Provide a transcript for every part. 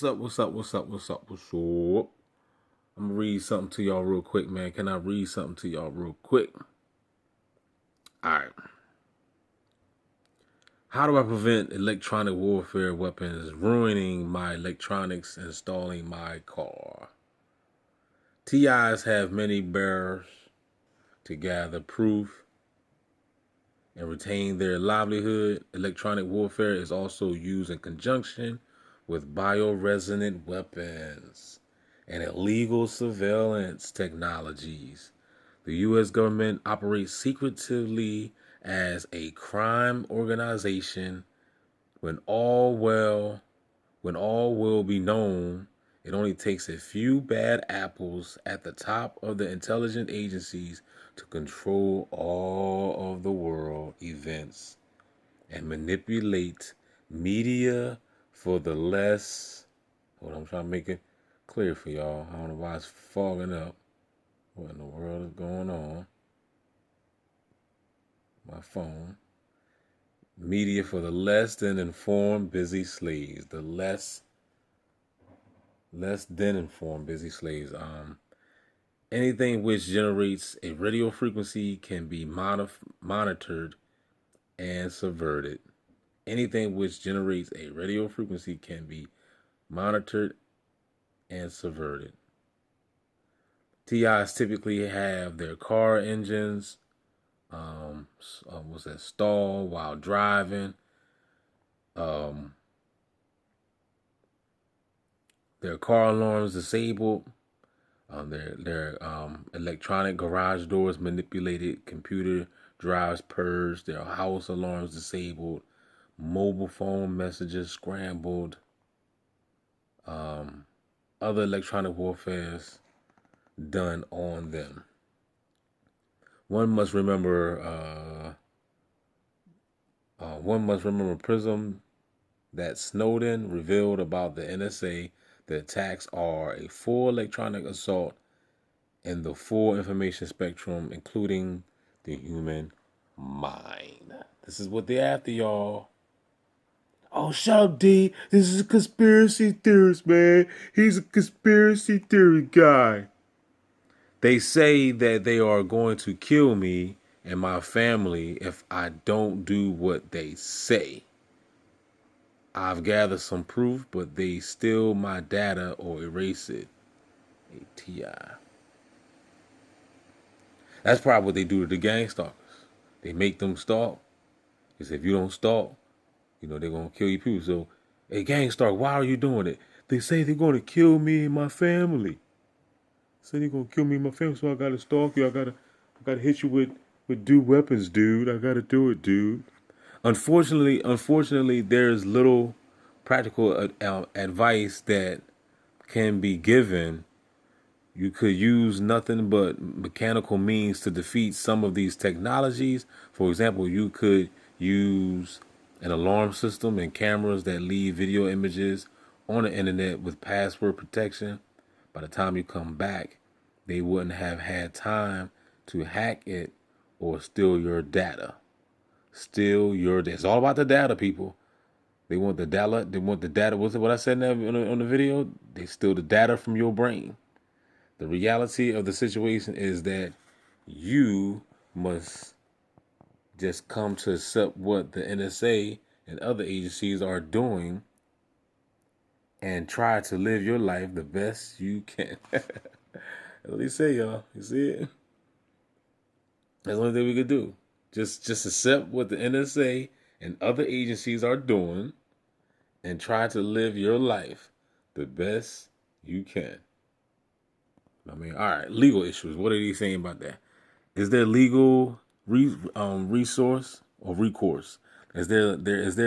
What's up? I'm gonna read something to y'all real quick, man. Can I read something to y'all real quick? All right. How do I prevent electronic warfare weapons ruining my electronics installing my car? TIs have many barriers to gather proof and retain their livelihood. Electronic warfare is also used in conjunction with bioresonant weapons and illegal surveillance technologies. The U.S. government operates secretively as a crime organization. When all well, when all will be known, it only takes a few bad apples at the top of the intelligence agencies to control all of the world events and manipulate media for the less. Hold on, I'm trying to make it clear for y'all. I don't know why it's fogging up. What in the world is going on? My phone. Media for the less than informed busy slaves. The less than informed busy slaves. Anything which generates a radio frequency can be monitored and subverted. Anything which generates a radio frequency can be monitored and subverted. TIs typically have their car engines stall while driving. Their car alarms disabled. Their electronic garage doors manipulated. Computer drives purged. Their house alarms disabled. Mobile phone messages scrambled. Other electronic warfare done on them. One must remember. Prism that Snowden revealed about the NSA. The attacks are a full electronic assault in the full information spectrum, including the human mind. This is what they're after, y'all. Oh, shut up, D. This is a conspiracy theorist, man. He's a conspiracy theory guy. They say that they are going to kill me and my family if I don't do what they say. I've gathered some proof, but they steal my data or erase it. ATI. That's probably what they do to the gang stalkers. They make them stalk. Because if you don't stalk, they're going to kill you people. So, hey, gang stalk, why are you doing it? They say they're going to kill me and my family. Say they're going to kill me and my family, so I got to stalk you. I got to hit you with do weapons, dude. I got to do it, dude. Unfortunately, there's little practical advice that can be given. You could use nothing but mechanical means to defeat some of these technologies. For example, you could use an alarm system and cameras that leave video images on the internet with password protection. By the time you come back, they wouldn't have had time to hack it or steal your data. It's all about the data, people. They want the data. They want the data. What's what I said on the video? They steal the data from your brain. The reality of the situation is that you must just come to accept what the NSA and other agencies are doing and try to live your life the best you can. That's what they say, y'all. You see it? That's the only thing we could do. Just accept what the NSA and other agencies are doing and try to live your life the best you can. All right, legal issues. What are you saying about that? Is there legal resource or recourse? Is there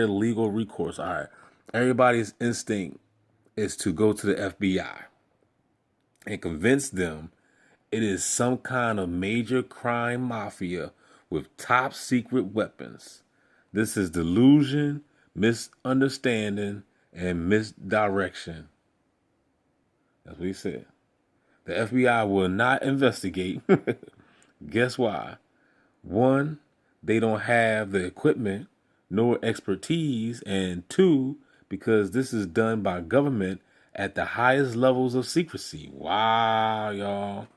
legal recourse? All right. Everybody's instinct is to go to the FBI and convince them it is some kind of major crime mafia with top secret weapons. This is delusion, misunderstanding, and misdirection. That's what he said. The FBI will not investigate. Guess why? One, they don't have the equipment nor expertise. And two, because this is done by government at the highest levels of secrecy. Wow, y'all.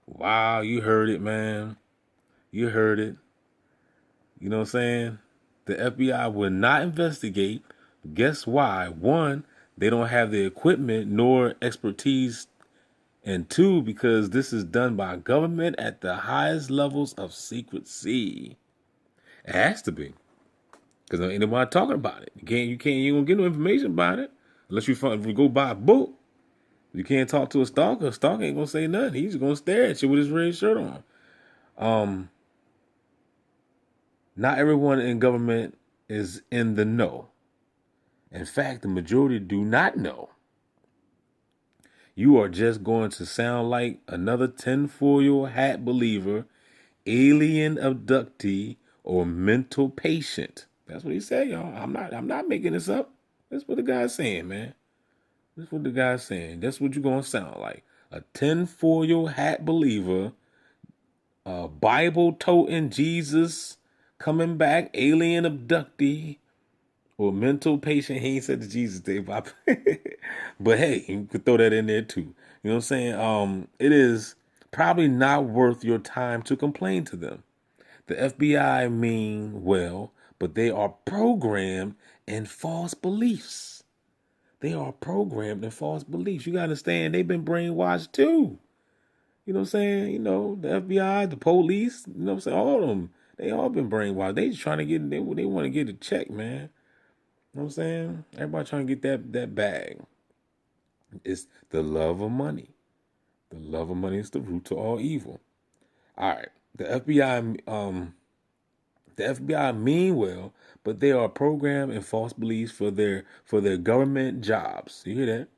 Wow, you heard it, man. You heard it. You know what I'm saying? The FBI will not investigate. Guess why? One, they don't have the equipment nor expertise. And two, because this is done by government at the highest levels of secrecy. It has to be. Because ain't nobody talking about it. You don't get no information about it. Unless if you go buy a book. You can't talk to a stalker. A stalker ain't gonna say nothing. He's just gonna stare at you with his red shirt on. Um, Not everyone in government is in the know. In fact, the majority do not know. You are just going to sound like another tinfoil hat believer, alien abductee, or mental patient. That's what he said, y'all. I'm not making this up. That's what the guy's saying, man. That's what the guy's saying. That's what you're gonna sound like. A tinfoil hat believer, a Bible toting Jesus coming back, alien abductee, or mental patient. He ain't said the Jesus thing, but but hey, you could throw that in there too. You know what I'm saying? It is probably not worth your time to complain to them. The FBI mean well, but they are programmed in false beliefs. They are programmed in false beliefs. You gotta understand, they've been brainwashed too. You know what I'm saying? You know, the FBI, the police, you know what I'm saying? All of them, they all been brainwashed. They just trying to get, they want to get a check, man. You know what I'm saying? Everybody trying to get that bag. It's the love of money. The love of money is the root to all evil. All right. The FBI mean well, but they are programmed in false beliefs for their government jobs. You hear that?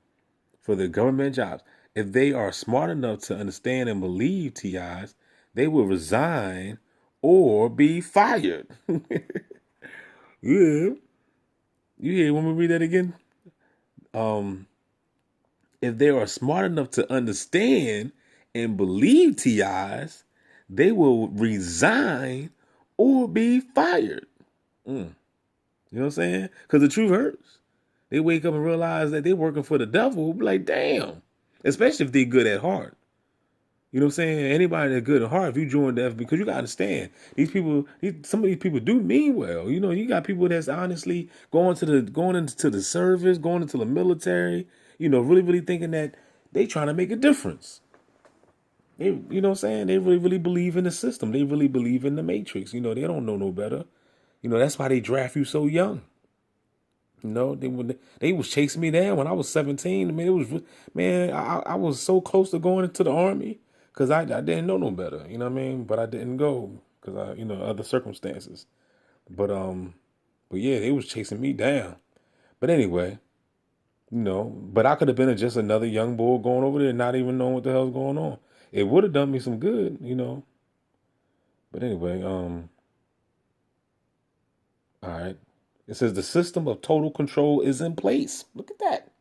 For their government jobs. If they are smart enough to understand and believe TIs, they will resign or be fired. Yeah. You hear when we read that again? Um, if they are smart enough to understand and believe TIs, they will resign or be fired. You know what I'm saying? Because the truth hurts. They wake up and realize that they're working for the devil. Be like, damn. Especially if they're good at heart. You know what I'm saying? Anybody that's good at heart, if you join the FBI, because you got to understand, some of these people do mean well. You know, you got people that's honestly going into the service, going into the military, you know, really, really thinking that they trying to make a difference. You know what I'm saying? They really, really believe in the system. They really believe in the matrix. You know, they don't know no better. You know, that's why they draft you so young. You know, they was chasing me down when I was 17. I mean, I was so close to going into the army because I didn't know no better. You know what I mean? But I didn't go because other circumstances. But but yeah, they was chasing me down. But anyway, but I could have been just another young boy going over there and not even knowing what the hell's going on. It would have done me some good. But anyway, all right. It says the system of total control is in place. Look at that.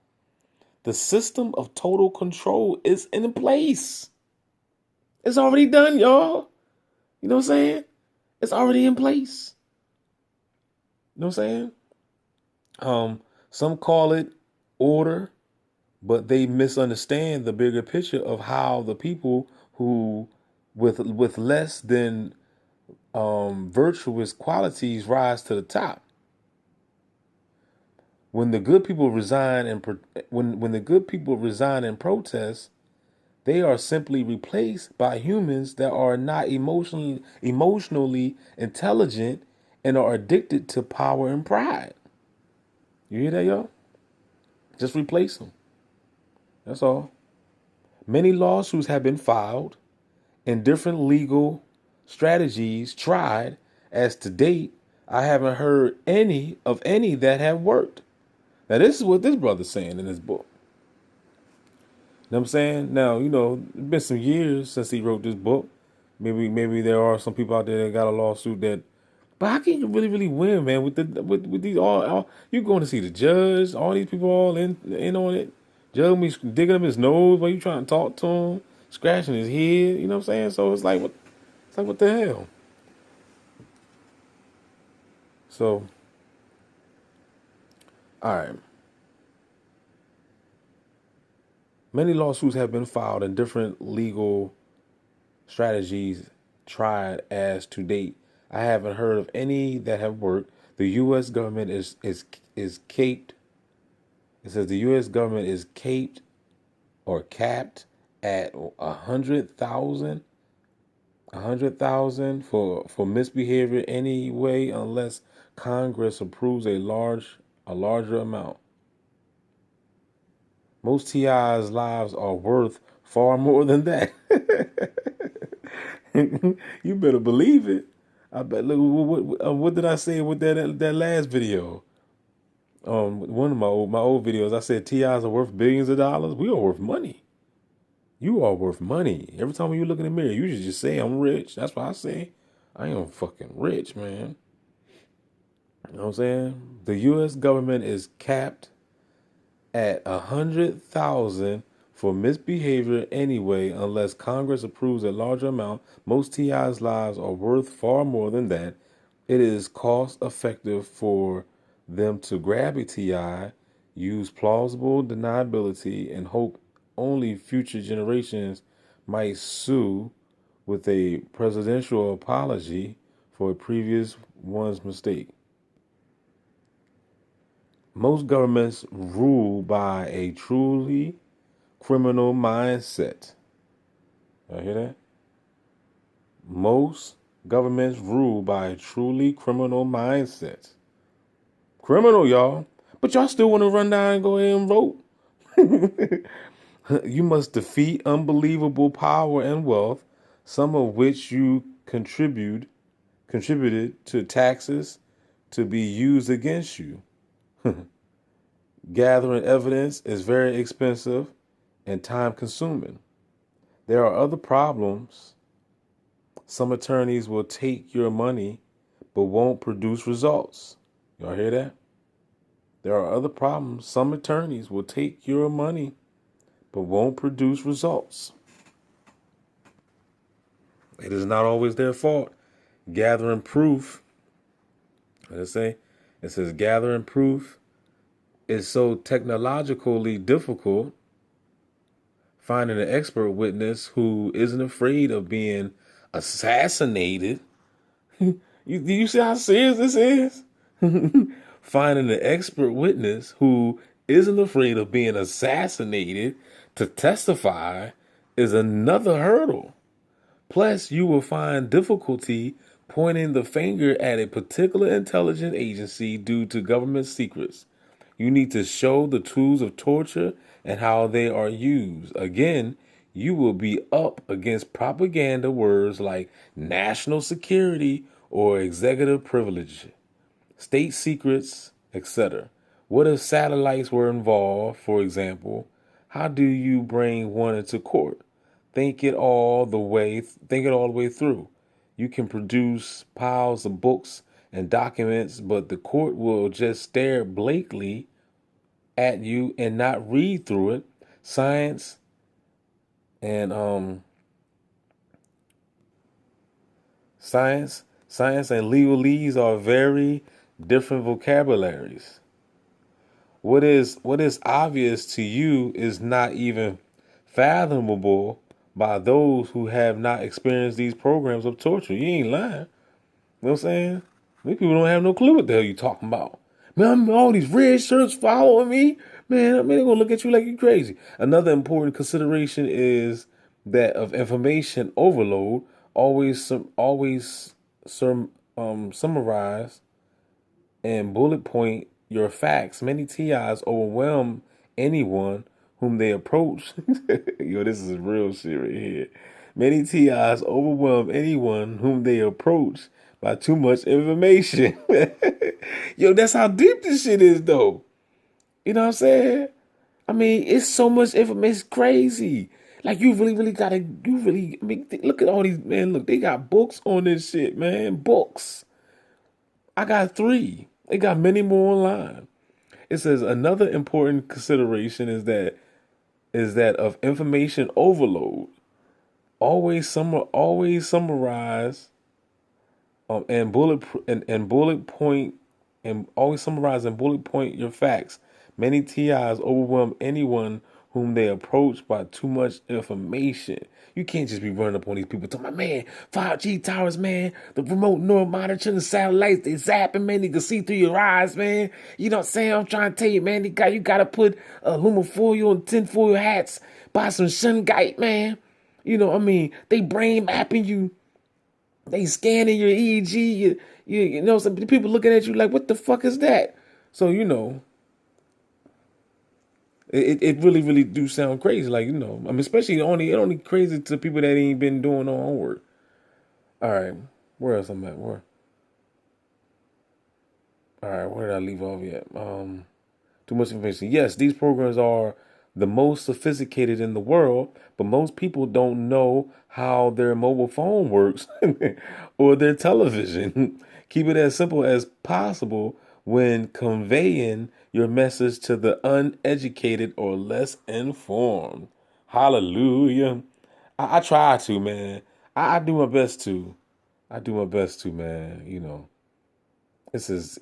The system of total control is in place. It's already done, y'all. You know what I'm saying? It's already in place. You know what I'm saying? Some call it order, but they misunderstand the bigger picture of how the people who with less than virtuous qualities rise to the top. When the good people resign and when the good people resign and protest, they are simply replaced by humans that are not emotionally intelligent and are addicted to power and pride. You hear that, y'all? Just replace them. That's all. Many lawsuits have been filed and different legal strategies tried. As to date, I haven't heard any that have worked. Now, this is what this brother's saying in his book. You know what I'm saying? Now, it's been some years since he wrote this book. Maybe there are some people out there that got a lawsuit that, but how can you really, really win, man? With these all you going to see the judge, all these people all in on it. Judge me digging up his nose while you trying to talk to him, scratching his head. You know what I'm saying? So it's like what the hell? So, all right. Many lawsuits have been filed and different legal strategies tried as to date. I haven't heard of any that have worked. The U.S. government is caped. It says the U.S. government is caped or capped at 100,000 for misbehavior anyway, unless Congress approves a larger amount. Most TI's lives are worth far more than that. You better believe it. I bet. Look, what did I say with that last video? One of my old videos, I said TIs are worth billions of dollars. We are worth money. You are worth money. Every time you look in the mirror, you should just say I'm rich. That's what I say. I am fucking rich, man. You know what I'm saying? The U.S. government is capped at 100,000 for misbehavior anyway, unless Congress approves a larger amount. Most TI's lives are worth far more than that. It is cost effective for them to grab a TI, use plausible deniability, and hope only future generations might sue with a presidential apology for a previous one's mistake. Most governments rule by a truly criminal mindset. You hear that? Most governments rule by a truly criminal mindset. Criminal, y'all. But y'all still want to run down and go ahead and vote. You must defeat unbelievable power and wealth, some of which you contributed to taxes to be used against you. Gathering evidence is very expensive and time consuming. There are other problems. Some attorneys will take your money but won't produce results. Y'all hear that? There are other problems. Some attorneys will take your money but won't produce results. It is not always their fault. Gathering proof, what does it say? It says gathering proof is so technologically difficult. Finding an expert witness who isn't afraid of being assassinated. You see how serious this is? Finding an expert witness who isn't afraid of being assassinated to testify is another hurdle. Plus, you will find difficulty pointing the finger at a particular intelligence agency due to government secrets. You need to show the tools of torture and how they are used. Again, you will be up against propaganda words like national security or executive privilege, state secrets, etc. What if satellites were involved, for example? How do you bring one into court? Think it all the way through. You can produce piles of books and documents, but the court will just stare blankly at you and not read through it. Science and science and legalese are very different vocabularies. What is obvious to you is not even fathomable by those who have not experienced these programs of torture. You ain't lying. You know what I'm saying? These people don't have no clue what the hell you talking about. Man, all these red shirts following me. Man, I mean, they're gonna look at you like you're crazy. Another important consideration is that of information overload. Summarize and bullet point your facts. Many TIs overwhelm anyone whom they approach. Yo, this is real shit right here. Many TIs overwhelm anyone whom they approach by too much information. Yo, that's how deep this shit is, though. You know what I'm saying? I mean, it's so much information. It's crazy. Like, you really, really gotta, I mean, look at all these, man. Look, they got books on this shit, man. Books. I got 3. They got many more online. It says another important consideration is that of information overload. Always summarize and bullet point and always summarize and bullet point your facts. Many TIs overwhelm anyone whom they approach by too much information. You can't just be running up on these people talking about, man, 5G towers, man, the remote neural monitoring, the satellites, they zapping, man, they can see through your eyes, man. You know what I'm saying? I'm trying to tell you, man, you gotta put aluminum and tinfoil hats, buy some shungite, man. You know, I mean, they brain mapping you, they scanning your EEG, you know, some people looking at you like, what the fuck is that? So, you know, it really, really do sound crazy. Like, you know, I mean, especially it only crazy to people that ain't been doing no homework. All right, where else I'm at? All right, where did I leave off yet? Too much information. Yes, these programs are the most sophisticated in the world, but most people don't know how their mobile phone works or their television. Keep it as simple as possible when conveying your message to the uneducated or less informed. Hallelujah. I try to, man. I do my best to. I do my best to, man. You know, it says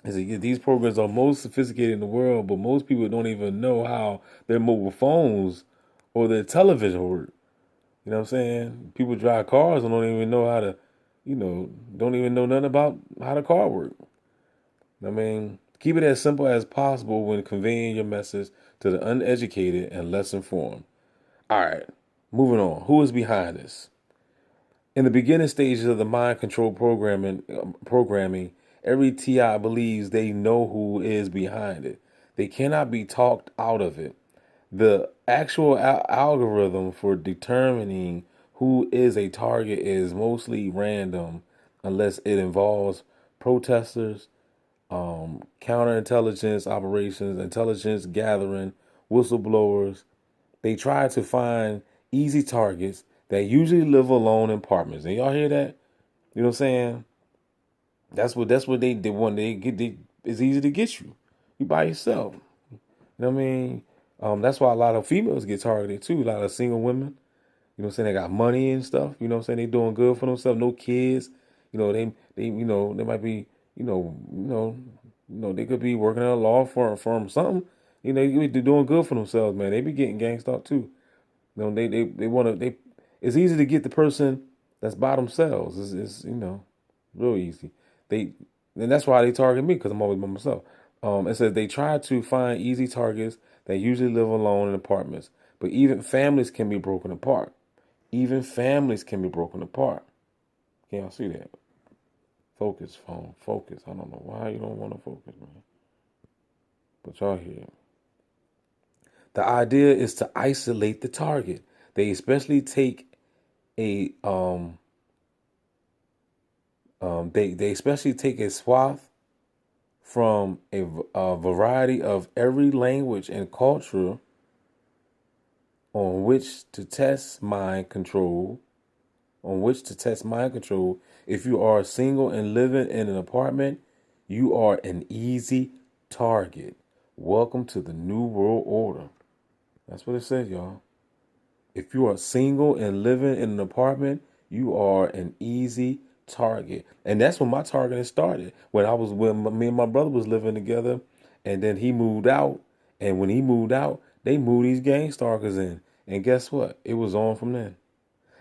these programs are most sophisticated in the world, but most people don't even know how their mobile phones or their television work. You know what I'm saying? People drive cars and don't even know how to, don't even know nothing about how the car works. I mean, keep it as simple as possible when conveying your message to the uneducated and less informed. All right, moving on. Who is behind this? In the beginning stages of the mind control programming, every TI believes they know who is behind it. They cannot be talked out of it. The actual algorithm for determining who is a target is mostly random unless it involves protesters, counterintelligence operations, intelligence gathering, whistleblowers. They try to find easy targets that usually live alone in apartments. And y'all hear that? You know what I'm saying? That's what they want. It's easy to get you. You by yourself. You know what I mean? That's why a lot of females get targeted too. A lot of single women. You know what I'm saying? They got money and stuff. You know what I'm saying? They doing good for themselves. No kids. You know, they might be, they could be working at a law firm, something. You know, they doing good for themselves, man. They be getting gangsta up too. You know, they want to it's easy to get the person that's by themselves. It's real easy. They and that's why they target me because I'm always by myself. It says they try to find easy targets that usually live alone in apartments, but even families can be broken apart. Even families can be broken apart. Can y'all see that? Focus, phone, focus. I don't know why you don't want to focus, man. But y'all hear it. The idea is to isolate the target. They especially take a they especially take a swath from a variety of every language and culture on which to test mind control. On which to test mind control. If you are single and living in an apartment, you are an easy target. Welcome to the New World Order. That's what it says, y'all. If you are single and living in an apartment, you are an easy target. And that's when my targeting started. When me and my brother was living together, and then he moved out. And when he moved out, they moved these gang stalkers in. And guess what? It was on from then.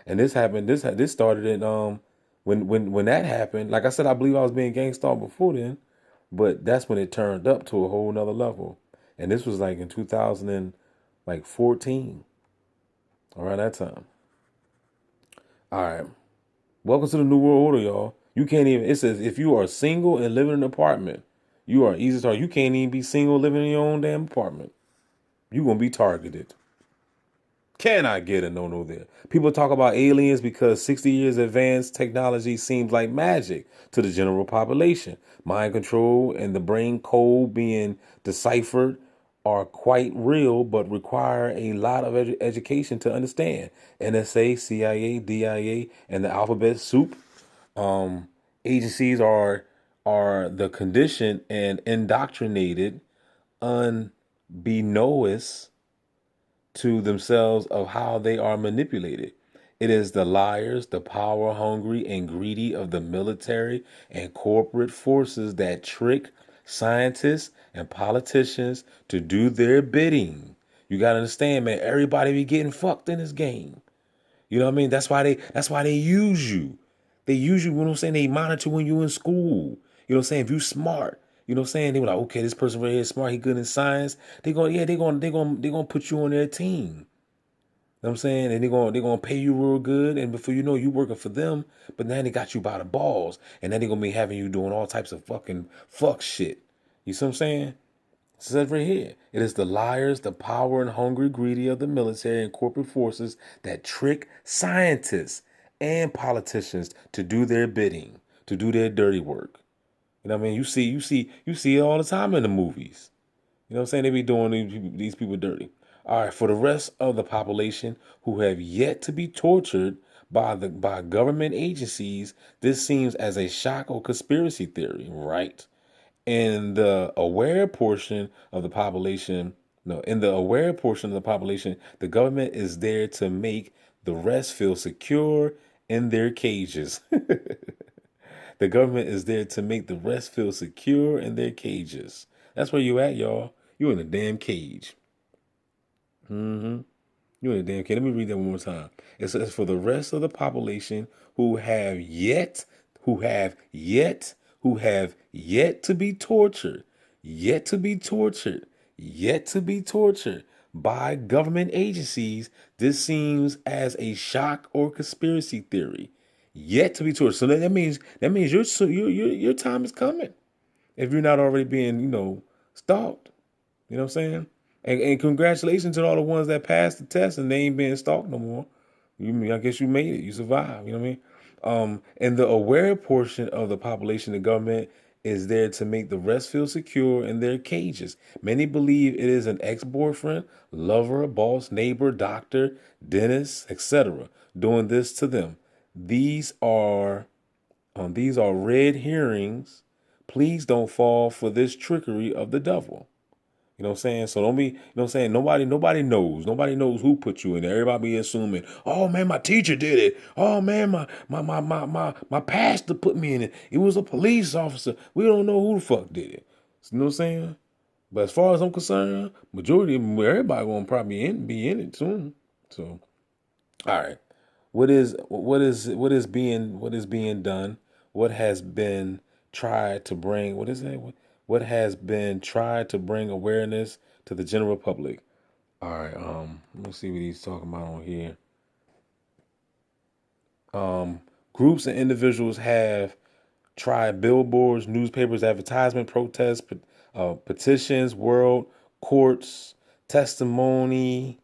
And this happened. This started in when that happened. Like I said, I believe I was being gang stalked before then, but that's when it turned up to a whole nother level. And this was like in 2014, around that time. All right. Welcome to the New World Order, y'all. You can't even. It says if you are single and living in an apartment, you are easy target. You can't even be single living in your own damn apartment. You're gonna be targeted. Can I get a no there? People talk about aliens because 60 years advanced technology seems like magic to the general population. Mind control and the brain code being deciphered are quite real, but require a lot of education to understand. NSA, CIA, DIA, and the alphabet soup agencies are the conditioned and indoctrinated unbeknownst to themselves of how they are manipulated. It is the liars, the power hungry and greedy of the military and corporate forces that trick, scientists and politicians to do their bidding. You gotta understand, man, everybody be getting fucked in this game. You know what I mean? That's why they use you. They use you, you know what I'm saying? They monitor when you in school. You know what I'm saying? If you smart, you know what I'm saying? They were like, okay, this person right here is smart, he good in science. They gonna put you on their team. You know what I'm saying? And they're gonna pay you real good. And before you know, you working for them, but now they got you by the balls. And then they're gonna be having you doing all types of fucking fuck shit. You see what I'm saying? It says right here. It is the liars, the power and hungry greedy of the military and corporate forces that trick scientists and politicians to do their bidding, to do their dirty work. You know what I mean? You see it all the time in the movies. You know what I'm saying? They be doing these people dirty. All right, for the rest of the population who have yet to be tortured by government agencies, this seems as a shock or conspiracy theory, right? In the aware portion of the population, no, in the aware portion of the population, the government is there to make the rest feel secure in their cages. The government is there to make the rest feel secure in their cages. That's where you at, y'all. You in a damn cage. Mm-hmm. You in a damn cage. Let me read that one more time. It says, for the rest of the population who have yet to be tortured, yet to be tortured, yet to be tortured by government agencies, this seems as a shock or conspiracy theory. Yet to be tortured. So that means your time is coming. If you're not already being, stalked. You know what I'm saying? And congratulations to all the ones that passed the test and they ain't being stalked no more. I guess you made it. You survived. You know what I mean? And the aware portion of the population, the government is there to make the rest feel secure in their cages. Many believe it is an ex-boyfriend, lover, boss, neighbor, doctor, dentist, etc. doing this to them. These are red herrings. Please don't fall for this trickery of the devil. You know what I'm saying? So don't be, you know what I'm saying? Nobody knows. Nobody knows who put you in there. Everybody be assuming, oh man, my teacher did it. Oh man, my pastor put me in it. It was a police officer. We don't know who the fuck did it. You know what I'm saying? But as far as I'm concerned, majority of them, everybody gonna probably be in it soon. So, all right. What is being done? What has been tried to bring what is it? What has been tried to bring awareness to the general public? All right, let me see what he's talking about on here. Groups and individuals have tried billboards, newspapers, advertisement, protests, petitions, world courts, testimony,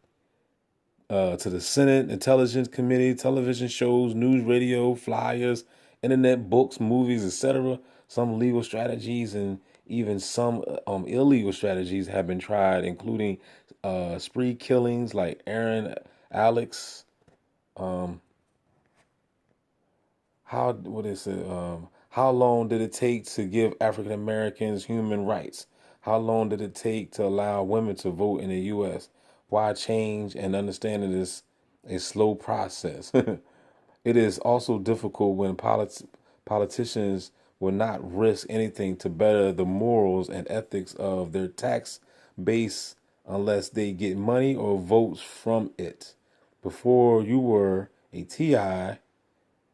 to the Senate Intelligence Committee, television shows, news, radio, flyers, internet, books, movies, etc. Some legal strategies and even some illegal strategies have been tried, including spree killings like Aaron Alex. Um, how long did it take to give African Americans human rights? How long did it take to allow women to vote in the U.S.? Why change and understanding is a slow process? It is also difficult when politicians will not risk anything to better the morals and ethics of their tax base unless they get money or votes from it. Before you were a TI,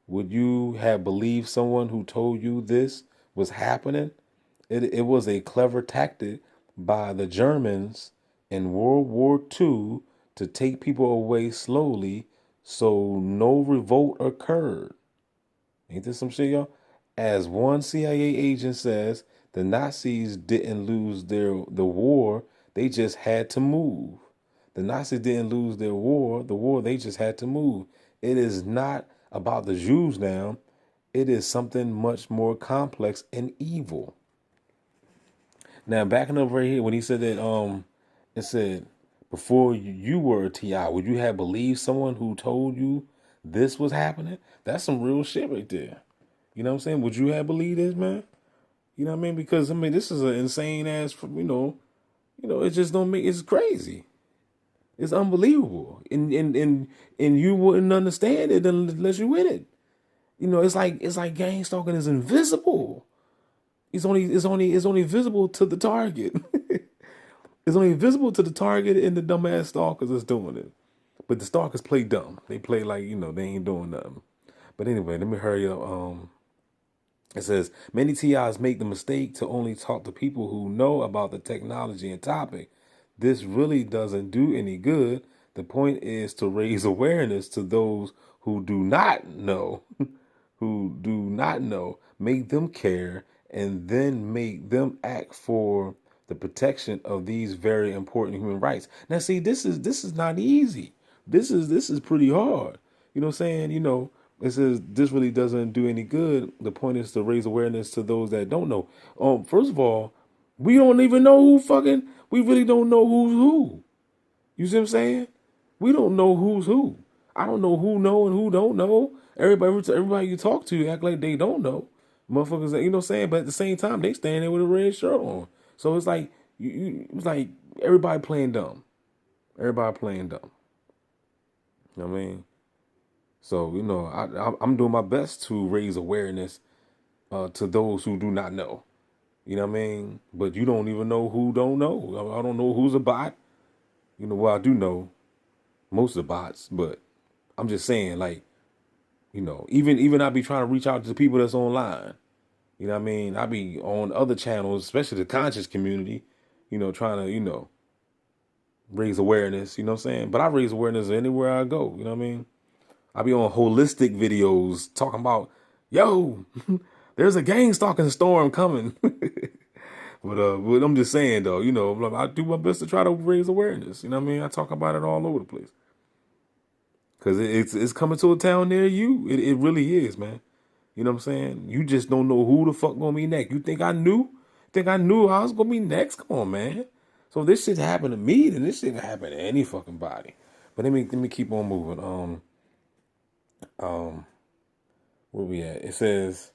would you have believed someone who told you this was happening? It was a clever tactic by the Germans in World War II to take people away slowly so no revolt occurred. Ain't this some shit, y'all? As one CIA agent says, the Nazis didn't lose the war, they just had to move. The Nazis didn't lose the war, they just had to move. It is not about the Jews now. It is something much more complex and evil. Now, backing up right here, when he said that, it said, before you were a TI, would you have believed someone who told you this was happening? That's some real shit right there. You know what I'm saying? Would you have believed this, man? You know what I mean? Because I mean, this is an insane ass. It just don't make. It's crazy. It's unbelievable, and you wouldn't understand it unless you in it. It's like gang stalking is invisible. It's only visible to the target. It's only visible to the target and the dumbass stalkers that's doing it. But the stalkers play dumb. They play like, they ain't doing nothing. But anyway, let me hurry up. It says many TIs make the mistake to only talk to people who know about the technology and topic. This really doesn't do any good. The point is to raise awareness to those who do not know, make them care, and then make them act for the protection of these very important human rights. Now, see, this is not easy. This is pretty hard. You know what I'm saying? It says this really doesn't do any good. The point is to raise awareness to those that don't know. First of all, we don't even know we really don't know who's who. You see what I'm saying? We don't know who's who. I don't know who know and who don't know. Everybody you talk to act like they don't know. Motherfuckers, you know what I'm saying? But at the same time, they stand there with a red shirt on. So it's like it's like everybody playing dumb. Everybody playing dumb. You know what I mean? So I'm doing my best to raise awareness to those who do not know. You know what I mean? But you don't even know who don't know. I don't know who's a bot. Well, I do know most of the bots, but I'm just saying, like, even I be trying to reach out to the people that's online. You know what I mean? I be on other channels, especially the conscious community, trying to, raise awareness, you know what I'm saying? But I raise awareness anywhere I go, you know what I mean? I be on holistic videos talking about, yo, there's a gang stalking storm coming. But I'm just saying though, I do my best to try to raise awareness. You know what I mean? I talk about it all over the place. Cause it's coming to a town near you. It really is, man. You know what I'm saying? You just don't know who the fuck gonna be next. You think I knew? Think I knew I was gonna be next? Come on, man. So if this shit happened to me, then this shit can happen to any fucking body. But let me keep on moving. Where we at? It says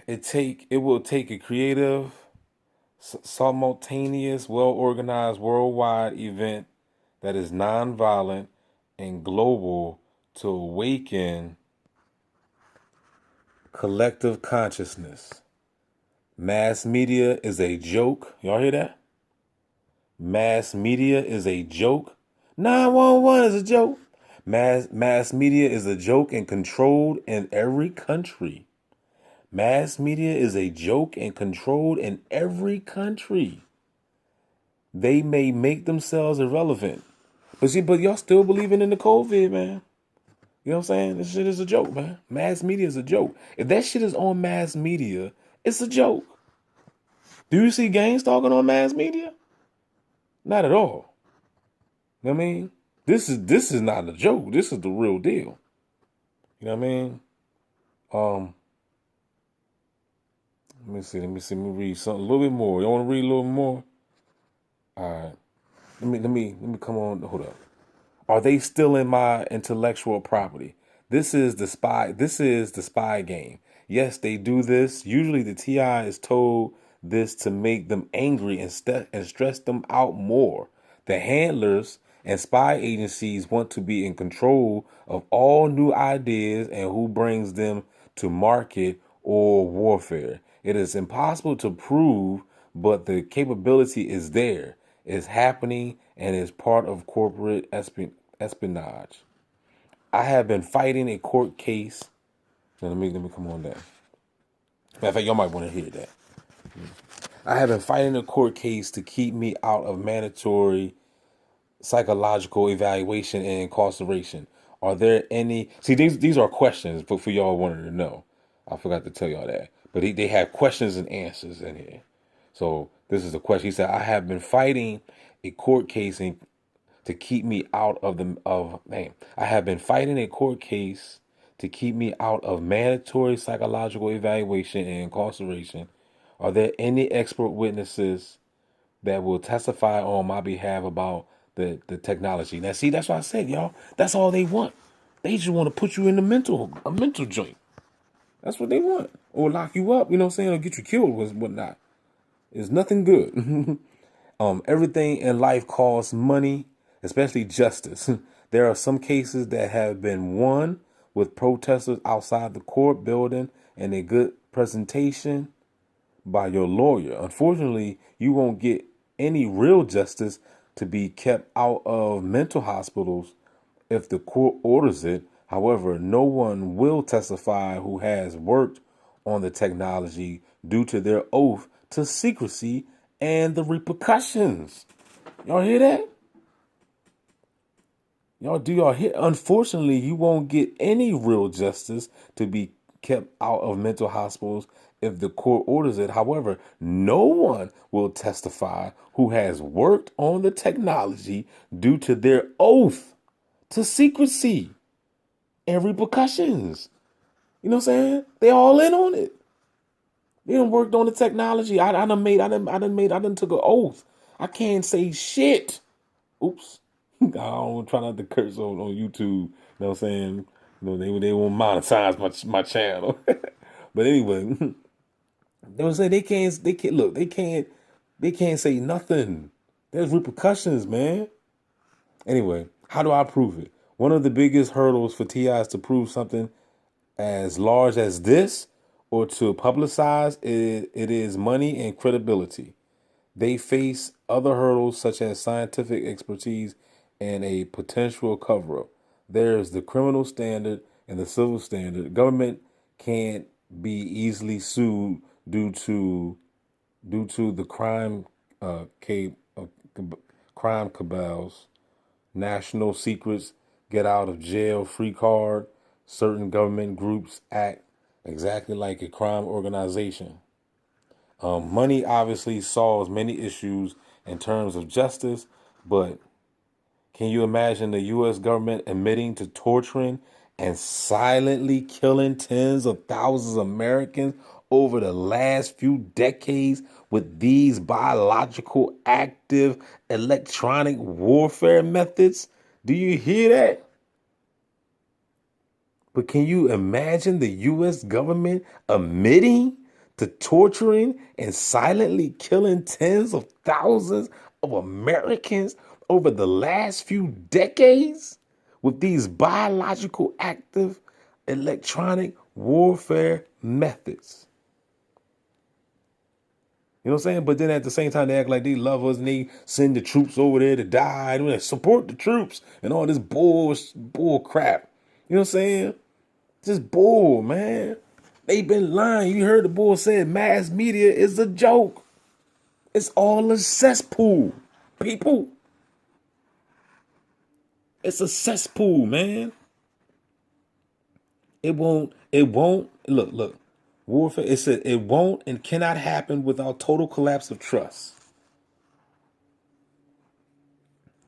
it will take a creative, simultaneous, well organized worldwide event that is nonviolent and global to awaken collective consciousness. Mass media is a joke. Y'all hear that? Mass media is a joke. 911 is a joke. Mass media is a joke and controlled in every country. Mass media is a joke and controlled in every country. They may make themselves irrelevant. But y'all still believing in the COVID, man. You know what I'm saying? This shit is a joke, man. Mass media is a joke. If that shit is on mass media, it's a joke. Do you see gangs talking on mass media? Not at all. You know what I mean? This is not a joke. This is the real deal. You know what I mean? Um, let me see. Let me read something a little bit more. You want to read a little more? All right. Let me come on. Hold up. Are they still in my intellectual property? This is the spy. This is the spy game. Yes, they do this. Usually, the TI is told this to make them angry and stress them out more. The handlers and spy agencies want to be in control of all new ideas and who brings them to market or warfare. It is impossible to prove, but the capability is there. It's happening and is part of corporate espionage. I have been fighting a court case. Now, let me come on that. Matter of fact, y'all might want to hear that. I have been fighting a court case to keep me out of mandatory psychological evaluation and incarceration. Are there any? See, these are questions, but for y'all wanted to know. I forgot to tell y'all that. But they have questions and answers in here. So this is the question. He said, I have been fighting a court case to keep me out of I have been fighting a court case to keep me out of mandatory psychological evaluation and incarceration. Are there any expert witnesses that will testify on my behalf about the technology? Now, see, that's what I said, y'all. That's all they want. They just want to put you in a mental joint. That's what they want. Or lock you up, you know what I'm saying, or get you killed or whatnot. It's nothing good. Everything in life costs money, especially justice. There are some cases that have been won, with protesters outside the court building and a good presentation by your lawyer. Unfortunately, you won't get any real justice to be kept out of mental hospitals if the court orders it. However, no one will testify who has worked on the technology due to their oath to secrecy and the repercussions. Y'all hear that? Y'all hear? Unfortunately, you won't get any real justice to be kept out of mental hospitals if the court orders it. However, no one will testify who has worked on the technology due to their oath to secrecy and repercussions. You know what I'm saying? They all in on it. They done worked on the technology. I done took an oath. I can't say shit. Oops. I don't try not to curse on YouTube. You know what I'm saying? You know, they won't monetize my channel. But anyway, they would say they can't say nothing. There's repercussions, man. Anyway, how do I prove it? One of the biggest hurdles for TI is to prove something as large as this or to publicize it is money and credibility. They face other hurdles such as scientific expertise and a potential cover up. There's the criminal standard and the civil standard. Government can't be easily sued due to the crime cabals, national secrets, get out of jail free card. Certain government groups act exactly like a crime organization. Money obviously solves many issues in terms of justice, but can you imagine the U.S. government admitting to torturing and silently killing tens of thousands of Americans over the last few decades with these biological active electronic warfare methods? Do you hear that? But can you imagine the U.S. government admitting to torturing and silently killing tens of thousands of Americans over the last few decades with these biological active electronic warfare methods? You know what I'm saying? But then at the same time, they act like they love us and they send the troops over there to die and they support the troops and all this bull crap. You know what I'm saying? Just bull, man. They been lying. You heard the bull said mass media is a joke. It's all a cesspool, people. It's a cesspool, man. It won't, look. Warfare, it said it won't and cannot happen without total collapse of trust.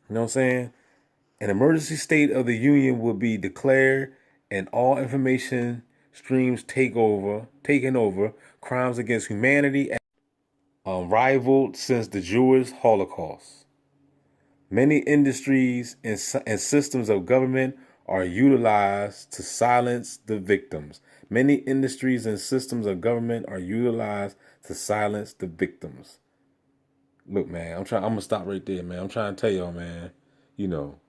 You know what I'm saying? An emergency state of the union will be declared and all information streams taken over, crimes against humanity unrivaled since the Jewish Holocaust. Many industries and systems of government are utilized to silence the victims. Many industries and systems of government are utilized to silence the victims. Look, man, I'm gonna stop right there, man. I'm trying to tell y'all, man. You know,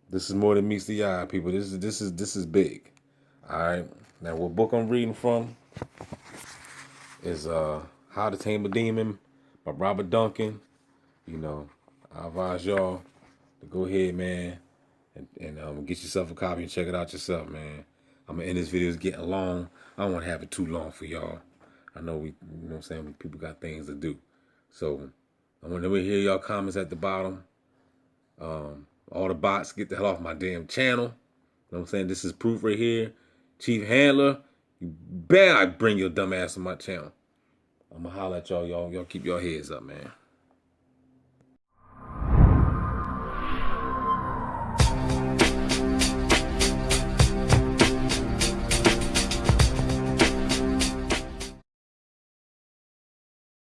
this is more than meets the eye, people. This is big. All right. Now, what book I'm reading from is How to Tame a Demon by Robert Duncan. You know, I advise y'all to go ahead, man, and get yourself a copy and check it out yourself, man. I'm gonna end this video. It's getting long. I don't want to have it too long for y'all. I know you know what I'm saying, people got things to do. So I want to hear y'all comments at the bottom. All the bots, get the hell off my damn channel. You know what I'm saying? This is proof right here. Chief Handler, you better not bring your dumb ass on my channel. I'm gonna holler at y'all. Y'all keep your heads up, man.